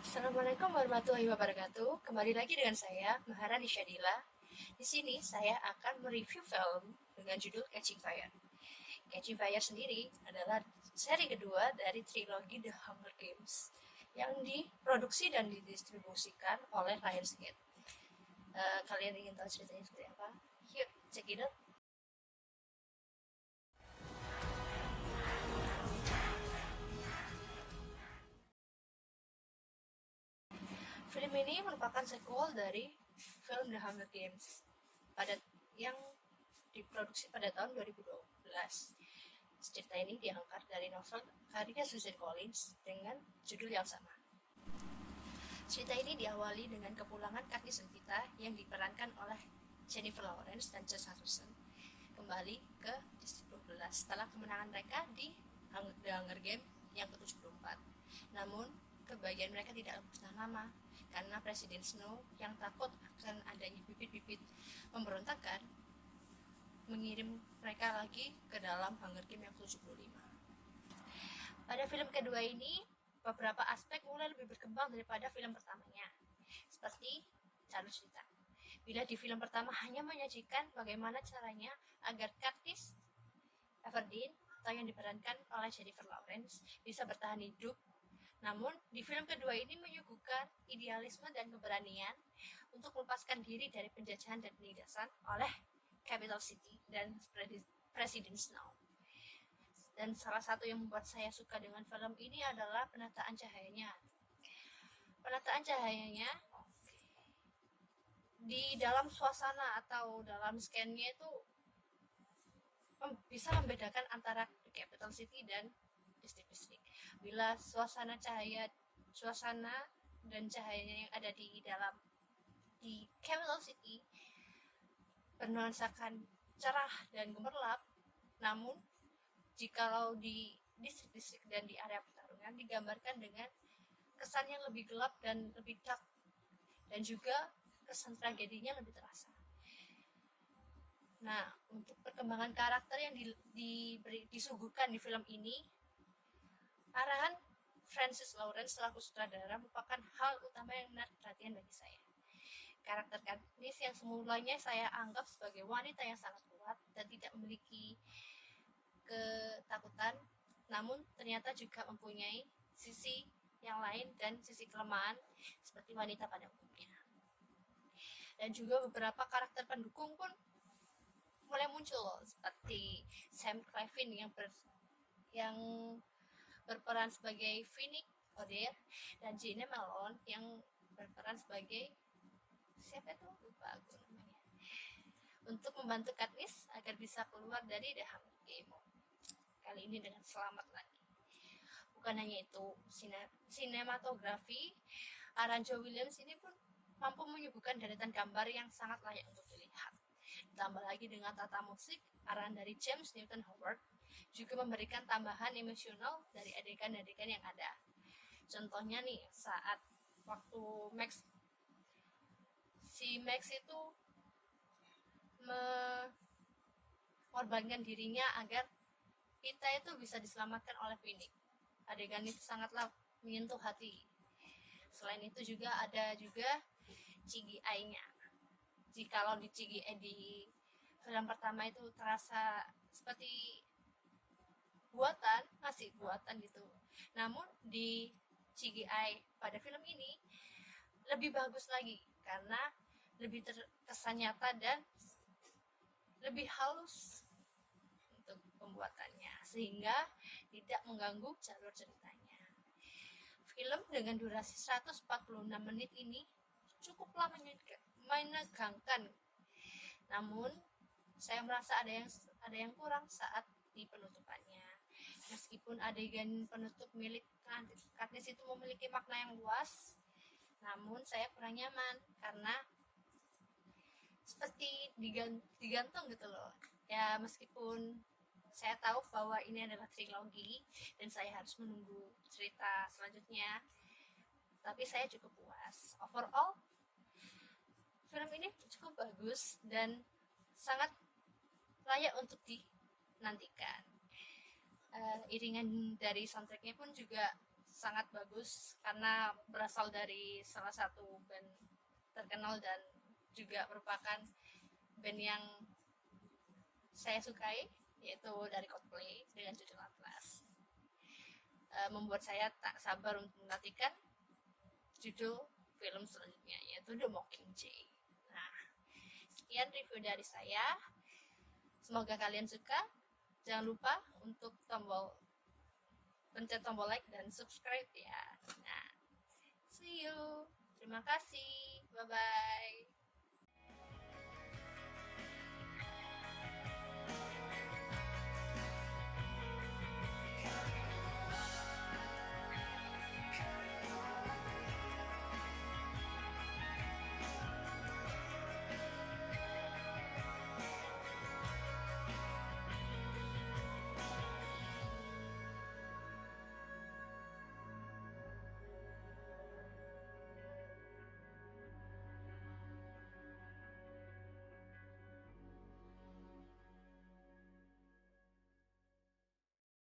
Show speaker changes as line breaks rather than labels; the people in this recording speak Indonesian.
Assalamualaikum warahmatullahi wabarakatuh. Kembali lagi dengan saya, Maharani Syadila. Di sini saya akan mereview film dengan judul Catching Fire. Catching Fire sendiri adalah seri kedua dari trilogi The Hunger Games yang diproduksi dan didistribusikan oleh Lionsgate. Kalian ingin tahu ceritanya seperti apa? Yuk, check it out. Film ini merupakan sequel dari film The Hunger Games yang diproduksi pada tahun 2012. Cerita ini diangkat dari novel karya Susan Collins dengan judul yang sama. Cerita ini diawali dengan kepulangan Katniss Evita yang diperankan oleh Jennifer Lawrence dan Josh Hutcherson kembali ke Distrik 12 setelah kemenangan mereka di The Hunger Games yang ke-74. Namun, kebahagiaan mereka tidak bertahan lama karena Presiden Snow yang takut akan adanya bibit-bibit pemberontakan mengirim mereka lagi ke dalam Hunger Games yang ke-75. Pada film kedua ini, beberapa aspek mulai lebih berkembang daripada film pertamanya, seperti jalur cerita. Bila di film pertama hanya menyajikan bagaimana caranya agar Katniss Everdeen atau yang diperankan oleh Jennifer Lawrence bisa bertahan hidup, namun di film kedua ini menyuguhkan idealisme dan keberanian untuk melepaskan diri dari penjajahan dan penindasan oleh Capital City dan Presiden Snow. Dan salah satu yang membuat saya suka dengan film ini adalah penataan cahayanya. Penataan cahayanya di dalam suasana atau dalam scan-nya itu bisa membedakan antara Capital City dan distrik-distrik. Bila suasana dan cahayanya yang ada di Capital City bernuansakan cerah dan gemerlap, namun jikalau di distrik-distrik dan di area pertarungan digambarkan dengan kesan yang lebih gelap dan lebih dark, dan juga kesan tragedinya lebih terasa. Nah, untuk perkembangan karakter yang disuguhkan di film ini, arahan Francis Lawrence selaku sutradara merupakan hal utama yang menarik perhatian bagi saya. Karakter Katniss yang semulanya saya anggap sebagai wanita yang sangat kuat dan tidak memiliki ketakutan, namun ternyata juga mempunyai sisi yang lain dan sisi kelemahan seperti wanita pada umumnya. Dan juga beberapa karakter pendukung pun mulai muncul seperti Sam Claflin yang berperan sebagai Finnick Odair dan Jane Malone yang berperan sebagai siapa itu, lupa aku namanya, untuk membantu Katniss agar bisa keluar dari The Hunger Games kali ini dengan selamat lagi. Bukan hanya itu, sinematografi Aranjo Williams ini pun mampu menyuguhkan deretan gambar yang sangat layak untuk dilihat. Ditambah lagi dengan tata musik arahan dari James Newton Howard juga memberikan tambahan emosional dari adegan-adegan yang ada. Contohnya nih, saat waktu Max itu mengorbankan dirinya agar kita itu bisa diselamatkan oleh Finnick. Adegan itu sangatlah menyentuh hati. Selain itu juga ada CGI-nya. Jikalau di CGI di film pertama itu terasa seperti masih buatan gitu. Namun di CGI pada film ini lebih bagus lagi karena lebih terkesan nyata dan lebih halus untuk pembuatannya sehingga tidak mengganggu jalur ceritanya. Film dengan durasi 146 menit ini cukuplah menegangkan. Namun saya merasa ada yang kurang saat di penutupannya. Meskipun adegan penutup milik Katniss itu memiliki makna yang luas, namun saya kurang nyaman karena seperti digantung gitu loh. Ya meskipun saya tahu bahwa ini adalah trilogi dan saya harus menunggu cerita selanjutnya, tapi saya cukup puas. Overall, film ini cukup bagus dan sangat layak untuk dinantikan. Iringan dari soundtracknya pun juga sangat bagus karena berasal dari salah satu band terkenal dan juga merupakan band yang saya sukai, yaitu dari Coldplay dengan judul Atlas. Membuat saya tak sabar untuk menantikan judul film selanjutnya, yaitu The Mockingjay. Nah, sekian review dari saya. Semoga kalian suka. Jangan lupa untuk pencet tombol like dan subscribe ya. Nah, see you. Terima kasih. Bye-bye.